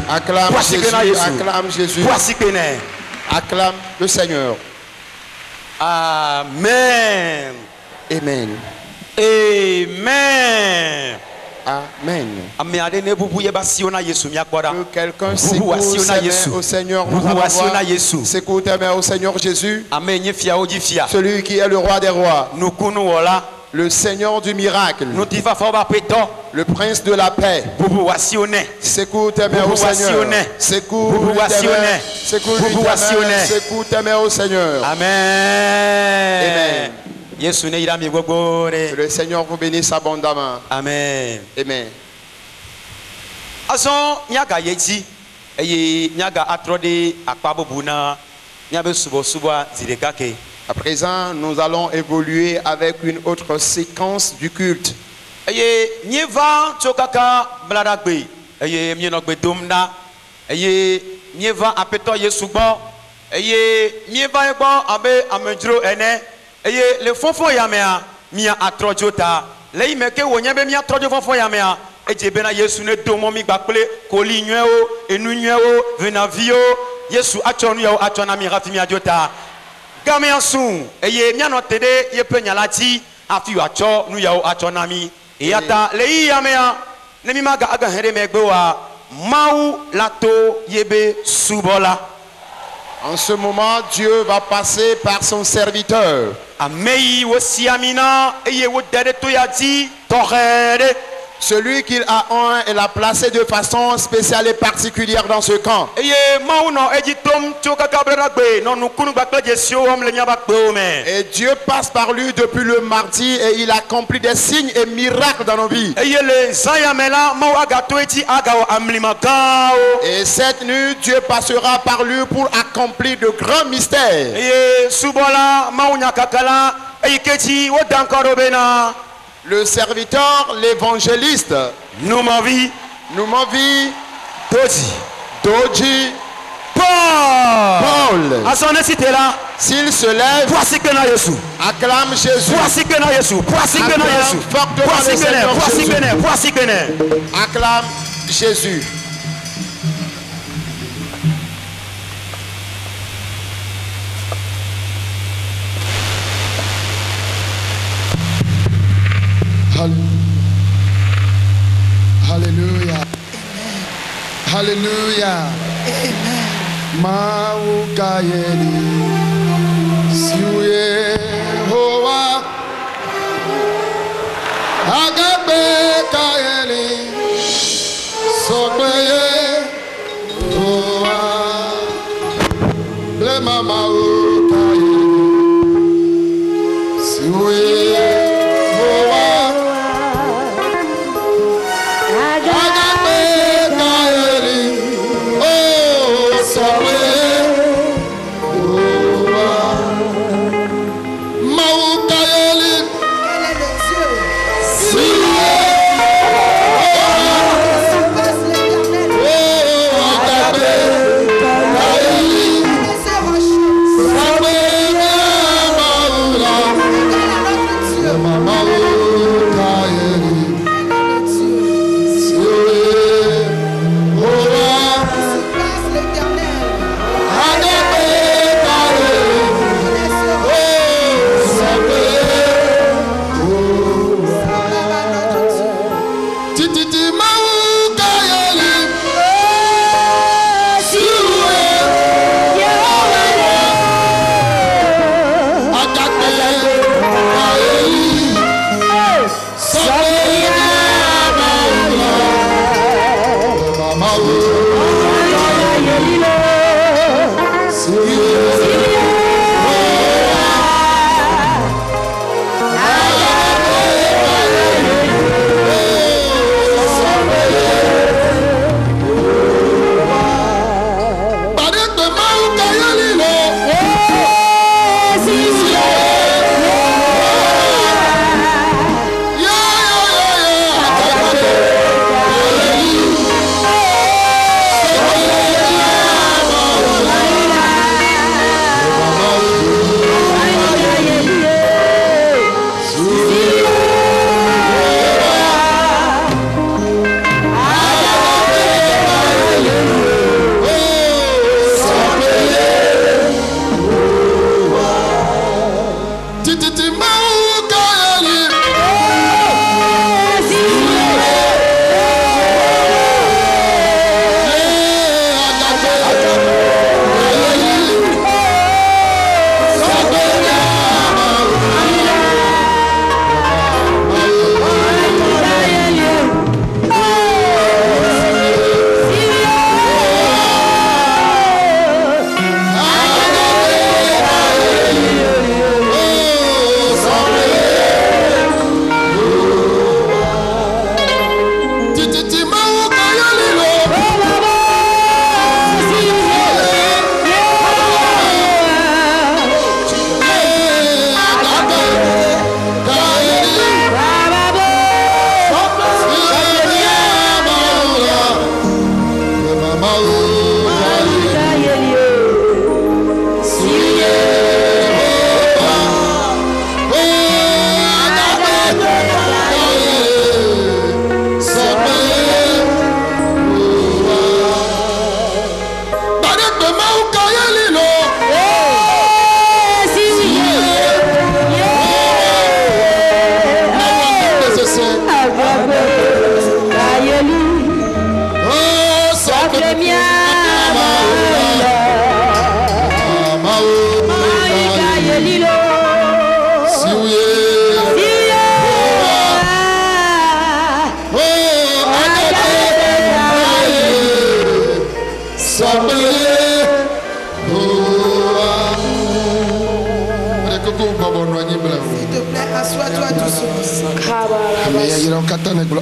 Acclame Jésus, acclame Jésus. Acclame le Seigneur. Amen. Amen. Amen. Amen. Que quelqu'un secoue ses mains au Seigneur. Secoue tes mains au Seigneur Jésus. Celui qui est le roi des rois. Le Seigneur du miracle. Le prince de la paix. Secoue tes mains au Seigneur. Secoue tes mains. Secoue tes mains au Seigneur. Amen. Amen. Que le Seigneur vous bénisse abondamment. Amen. Amen. À présent, nous allons évoluer avec une autre séquence du culte. Le fonfon yamea mia atrojota le imeke wonye mia trojo fonfon yamea ejebena yesu ne domo mi gbakple koli nyweo enu nyweo venavio yesu achonu ya achona mi rafi mi ajota gamia sun eye mia no tede ye penyalati afi acho nu ya achona mi yata le yamea ne mi maga aga here megbe wa mau lato yebe subola. En ce moment, Dieu va passer par son serviteur. Celui qu'il a oint et l'a placé de façon spéciale et particulière dans ce camp. Et Dieu passe par lui depuis le mardi et il accomplit des signes et miracles dans nos vies. Et cette nuit, Dieu passera par lui pour accomplir de grands mystères. Le serviteur, l'évangéliste, Numavi, Doji, Paul. S'il se lève, acclame Jésus. Acclame Jésus. Hallelujah. Hallelujah. Maukayeli siwe hoa agabe kayeli sokweye hoa blema maukayeli siwe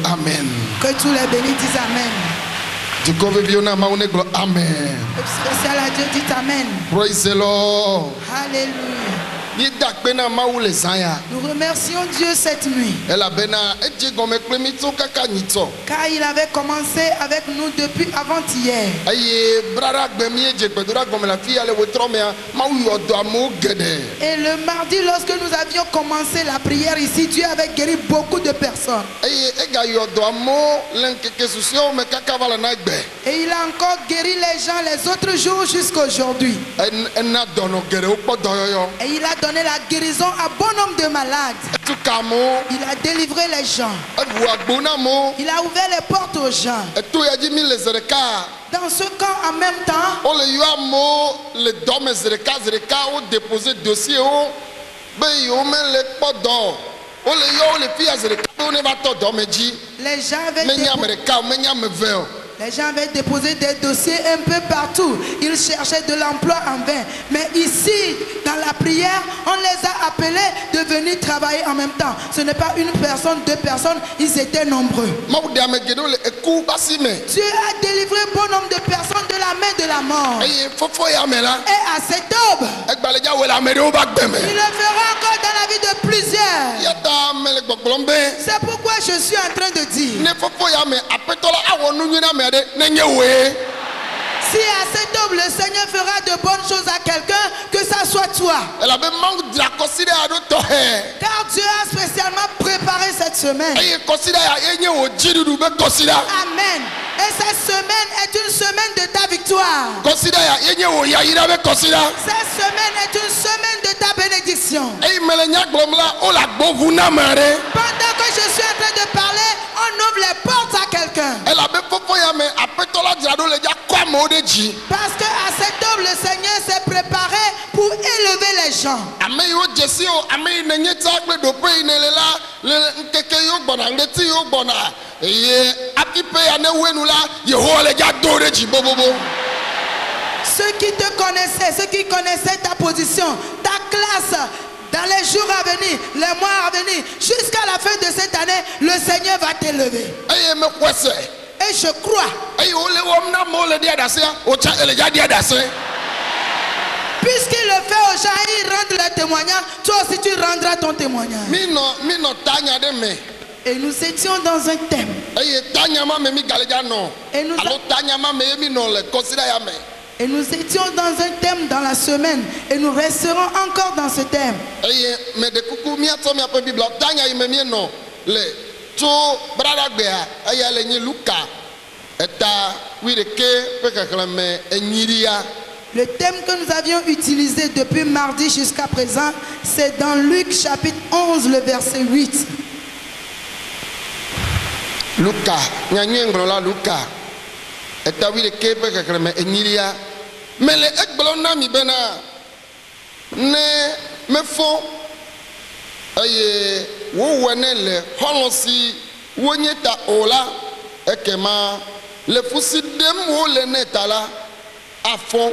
Amen. Que tous les bénis disent Amen. Amen. Spécial à Dieu dit Amen. Praise the Lord. Alléluia. Nous remercions Dieu cette nuit. Car il avait commencé avec nous depuis avant-hier. Et le mardi, lorsque nous avions commencé la prière ici, Dieu avait guéri beaucoup de personnes. Et il a encore guéri les gens les autres jours jusqu'à aujourd'hui. Et il a donné la guérison à bon nombre de malades. Il a délivré les gens. Il a ouvert les portes aux gens. Dans ce camp, en même temps, les gens avaient déposé des dossiers un peu partout. Ils cherchaient de l'emploi en vain. Mais ici, dans la prière, on les a appelés de venir travailler en même temps. Ce n'est pas une personne, deux personnes, ils étaient nombreux. Dieu a délivré bon nombre de personnes de la main de la mort. Et à cette aube, il le fera encore dans la vie de plusieurs. C'est pourquoi je suis en train de dire, si à cette aube le Seigneur fera de bonnes choses à quelqu'un, que ça soit toi. Car Dieu a spécialement préparé cette semaine. Amen. Et cette semaine est une semaine de ta victoire. Cette semaine est une semaine de ta bénédiction. Pendant que je suis en train de parler, on ouvre les portes à quelqu'un. Parce qu'à cette aube, le Seigneur s'est préparé pour élever les gens. Ceux qui te connaissaient, ceux qui connaissaient ta position, ta classe, dans les jours à venir, les mois à venir, jusqu'à la fin de cette année, le Seigneur va t'élever. Et je crois. Puisqu'il le fait aux gens, il rend le témoignage. Toi aussi tu rendras ton témoignage. Et nous étions dans un thème. Et nous étions dans un thème dans la semaine. Et nous resterons encore dans ce thème. Le thème que nous avions utilisé depuis mardi jusqu'à présent, c'est dans Luc chapitre 11, le verset 8. Luca. Mais les ekblona mi bena ne me font aye wo wene le holonsi wonyeta ola ekema le fusi dem wo le netala afon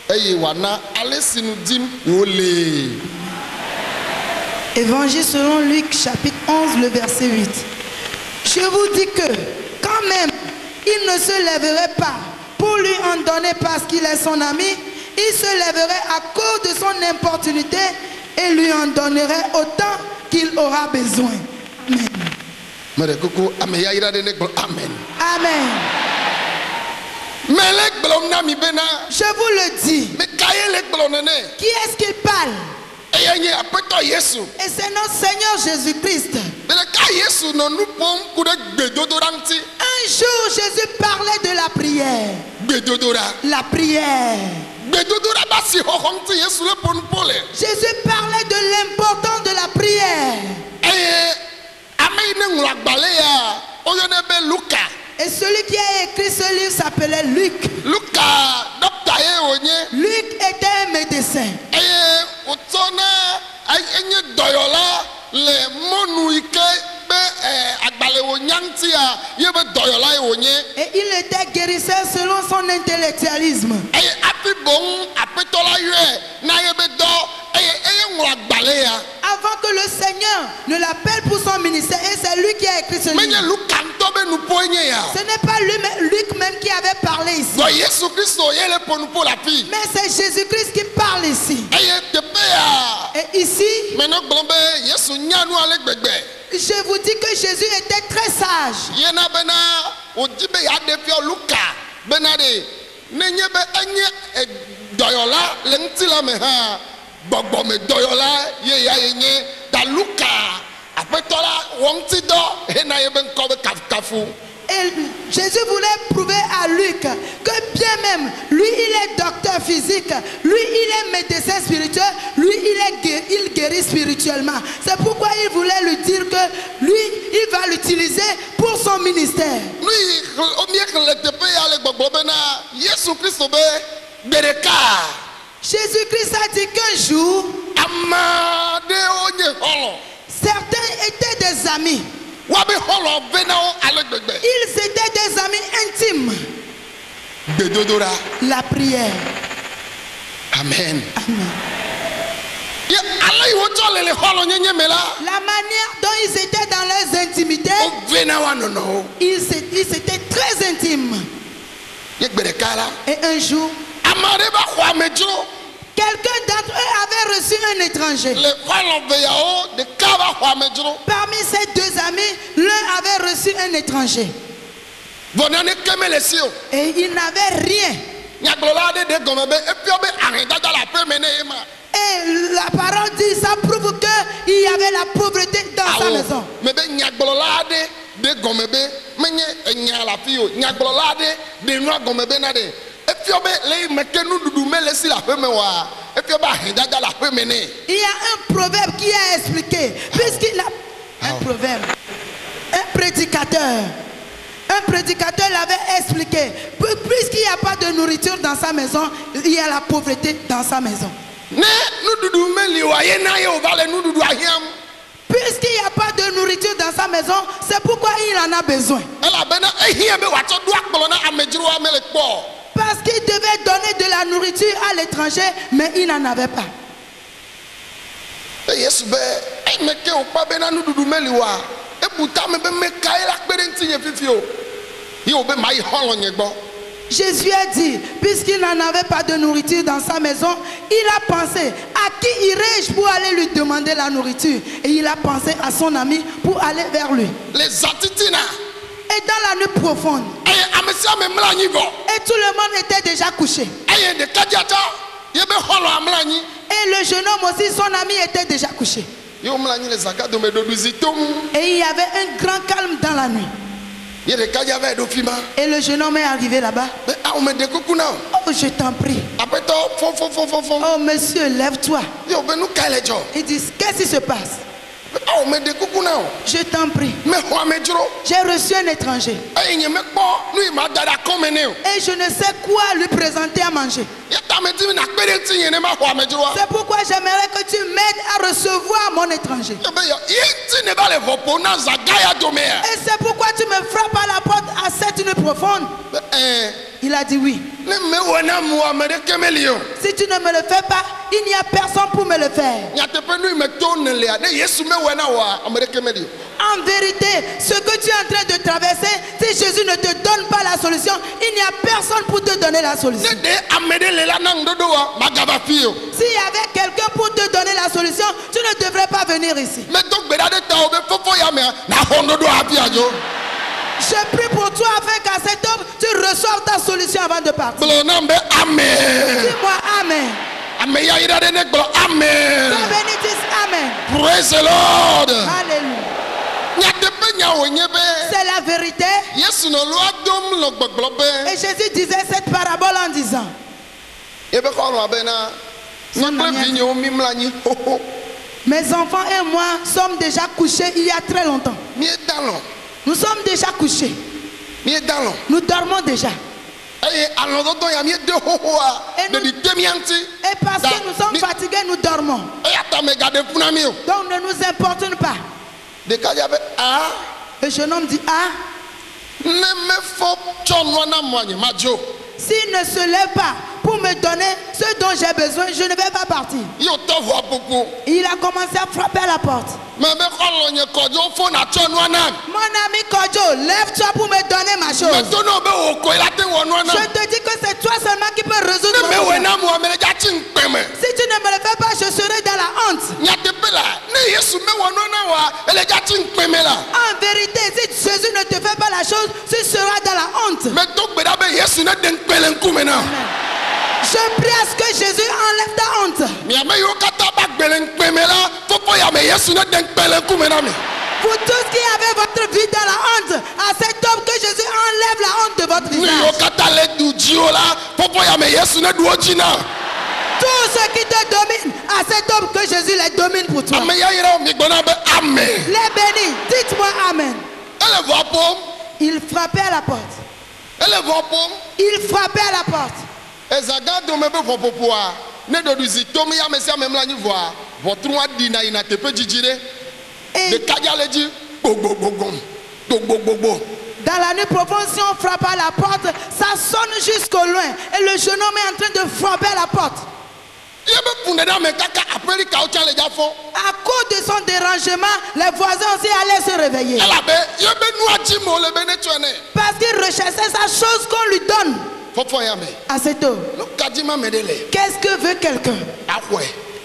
aye wana alesinudim wole. Évangile selon Luc chapitre 11 le verset 8. Je vous dis que quand même il ne se lèverait pas pour lui en donner parce qu'il est son ami, il se lèverait à cause de son importunité et lui en donnerait autant qu'il aura besoin. Amen. Amen. Je vous le dis. Qui est-ce qu'il parle? Et c'est notre Seigneur Jésus-Christ. Un jour, Jésus parlait de la prière. La prière. Jésus parlait de l'importance de la prière. Et celui qui a écrit ce livre s'appelait Luc. Luka docteur ye onye. Luc était un médecin. Eye otona enye doyola le monu ike be agbale onyanti a ye be doyola ye onye. Et il était guérisseur selon son intellectualisme. Eye api bon apetola yue na ye be do eye ngwa agbale ya. Avant que le Seigneur ne l'appelle pour son ministère, et c'est lui qui a écrit ce livre. Ce n'est pas Luc même qui avait parlé ici. Mais c'est Jésus-Christ qui parle ici. Et ici, je vous dis que Jésus était très sage. Et Jésus voulait prouver à Luc que bien même, lui il est docteur physique, lui il est médecin spirituel, lui il guérit spirituellement. C'est pourquoi il voulait lui dire que lui il va l'utiliser pour son ministère. Jésus-Christ a dit qu'un jour, certains étaient des amis. Ils étaient des amis intimes. La prière. Amen. Amen. La manière dont ils étaient dans leurs intimités, ils étaient très intimes. Et un jour, quelqu'un d'entre eux avait reçu un étranger. Parmi ces deux amis, l'un avait reçu un étranger. Et il n'avait rien. Et la parole dit, ça prouve qu'il y avait la pauvreté dans sa maison. Il y a un proverbe qui a expliqué, puisqu'il a un proverbe, un prédicateur l'avait expliqué, puisqu'il n'y a pas de nourriture dans sa maison, il y a la pauvreté dans sa maison. Puisqu'il n'y a pas de nourriture dans sa maison, c'est pourquoi il en a besoin. Parce qu'il devait donner de la nourriture à l'étranger, mais il n'en avait pas. Jésus a dit, puisqu'il n'en avait pas de nourriture dans sa maison, il a pensé, à qui irai-je pour aller lui demander la nourriture? Et il a pensé à son ami pour aller vers lui. Et dans la nuit profonde, et tout le monde était déjà couché. Et le jeune homme aussi, son ami était déjà couché. Et il y avait un grand calme dans la nuit. Et le jeune homme est arrivé là-bas. Oh, je t'en prie. Oh, monsieur, lève-toi. Il dit, qu'est-ce qui se passe? Je t'en prie. J'ai reçu un étranger. Et je ne sais quoi lui présenter à manger. C'est pourquoi j'aimerais que tu m'aides à recevoir mon étranger. Et c'est pourquoi tu me frappes à la porte à cette nuit profonde. Il a dit oui. Si tu ne me le fais pas, il n'y a personne pour me le faire. En vérité, ce que tu es en train de traverser, si Jésus ne te donne pas la solution, il n'y a personne pour te donner la solution. S'il y avait quelqu'un pour te donner la solution, tu ne devrais pas venir ici. Je prie pour toi afin qu'à cette heure, tu reçoives ta solution avant de partir. Amen. Dis-moi Amen. Amen. Amen. Praise the Lord. Alléluia. C'est la vérité. Et Jésus disait cette parabole en disant, mes enfants et moi sommes déjà couchés il y a très longtemps. Nous sommes déjà couchés. Nous dormons déjà. Et parce que nous sommes fatigués, nous dormons. Donc ne nous importune pas. Le jeune homme dit, ah, s'il ne se lève pas pour me donner ce dont j'ai besoin, je ne vais pas partir. Il a commencé à frapper à la porte. Mon ami Kodjo, lève-toi pour me donner ma chose. Je te dis que c'est toi seulement qui peux résoudre mon problème. Si tu ne me le fais pas, je serai dans la honte. En vérité, si Jésus ne te fait pas la chose, tu seras dans la honte. Je prie à ce que Jésus enlève ta honte. Pour tous qui avez votre vie dans la honte, à cet homme que Jésus enlève la honte de votre visage. Tous ceux qui te dominent, à cet homme que Jésus les domine pour toi. Les bénis, dites-moi Amen. Il frappait à la porte. Il frappait à la porte. Et dans la nuit profonde, si on frappe à la porte, ça sonne jusqu'au loin. Et le jeune homme est en train de frapper à la porte. À cause de son dérangement, les voisins aussi allaient se réveiller. Parce qu'il recherchait sa chose qu'on lui donne. À cet homme. Qu'est-ce que veut quelqu'un?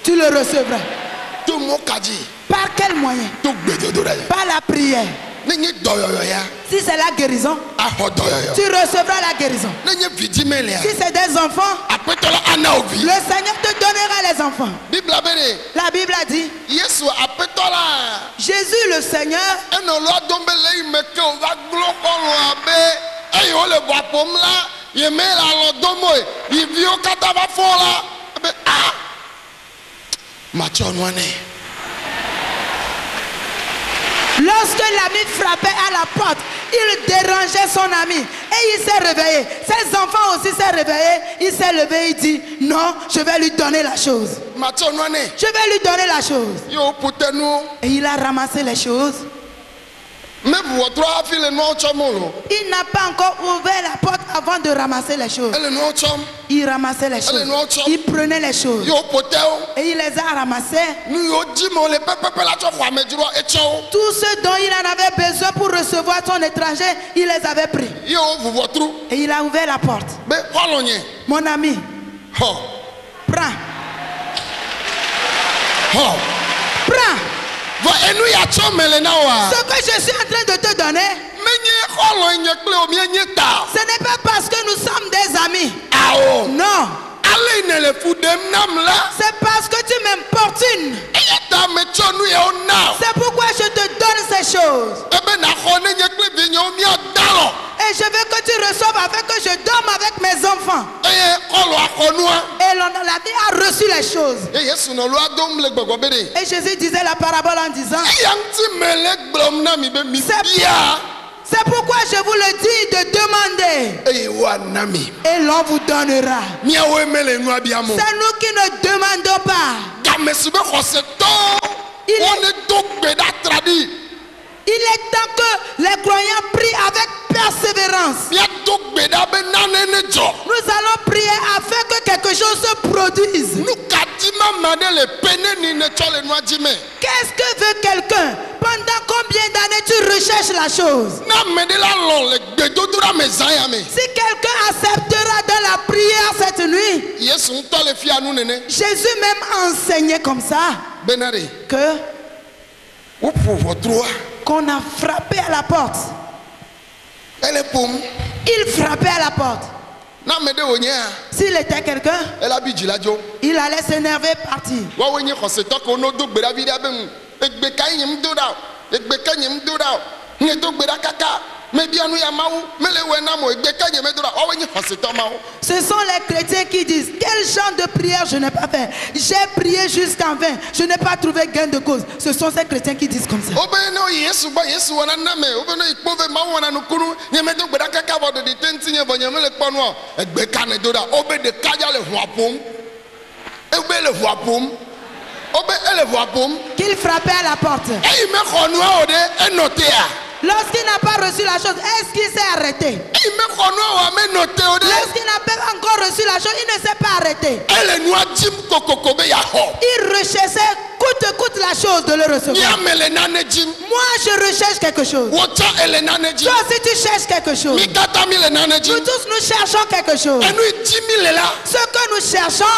Tu le recevras. Par quel moyen? Par la prière. Si c'est la guérison, tu recevras la guérison. Si c'est des enfants, le Seigneur te donnera les enfants. La Bible a dit, Jésus le Seigneur lorsque l'ami frappait à la porte, il dérangeait son ami et il s'est réveillé. Ses enfants aussi s'est réveillé. Il s'est levé, il dit non, je vais lui donner la chose. Je vais lui donner la chose. Et il a ramassé les choses. Il n'a pas encore ouvert la porte avant de ramasser les choses. Il ramassait les choses. Il prenait les choses. Et il les a ramassées. Tout ce dont il en avait besoin pour recevoir son étranger, il les avait pris. Et il a ouvert la porte. Mon ami, prends. Prends. Ce que je suis en train de te donner, ce n'est pas parce que nous sommes des amis. Non. C'est parce que tu m'importunes. C'est pourquoi je te donne ces choses. Et je veux que tu reçoives afin que je dorme avec mes enfants. Et l'ami a reçu les choses. Et Jésus disait la parabole en disant, c'est pourquoi je vous le dis de demander. Et l'on vous donnera. C'est nous qui ne demandons pas. Il est temps que les croyants prient avec persévérance. Nous allons prier afin que quelque chose se produise. Qu'est-ce que veut quelqu'un? Pendant combien d'années tu recherches la chose? Si quelqu'un acceptera de la prière cette nuit, Jésus même a enseigné comme ça que qu'on a frappé à la porte. Il frappait à la porte. S'il était quelqu'un, il allait s'énerver, partir. Ce sont les chrétiens qui disent quel genre de prière je n'ai pas fait. J'ai prié jusqu'en vain. Je n'ai pas trouvé gain de cause. Ce sont ces chrétiens qui disent comme ça. Qu'il frappait à la porte. Lorsqu'il n'a pas reçu la chose, est-ce qu'il s'est arrêté? Lorsqu'il n'a pas encore reçu la chose, il ne s'est pas arrêté. Il recherchait coûte que coûte la chose de le recevoir. Moi, je recherche quelque chose. Toi aussi, tu cherches quelque chose. Nous tous, nous cherchons quelque chose. Ce que nous cherchons,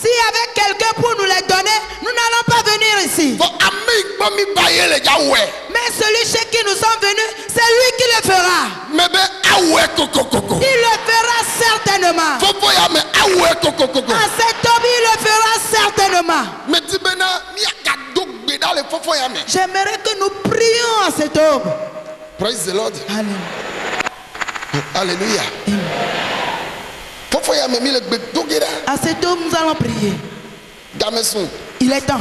s'il y avait quelqu'un pour nous les donner, nous n'allons pas venir ici. Mais celui chez qui nous sommes venus, c'est lui qui le fera. Il le fera certainement. À cet homme, il le fera certainement. J'aimerais que nous prions à cet homme. Praise the Lord. Alléluia. À cet homme, nous allons prier. Il est temps.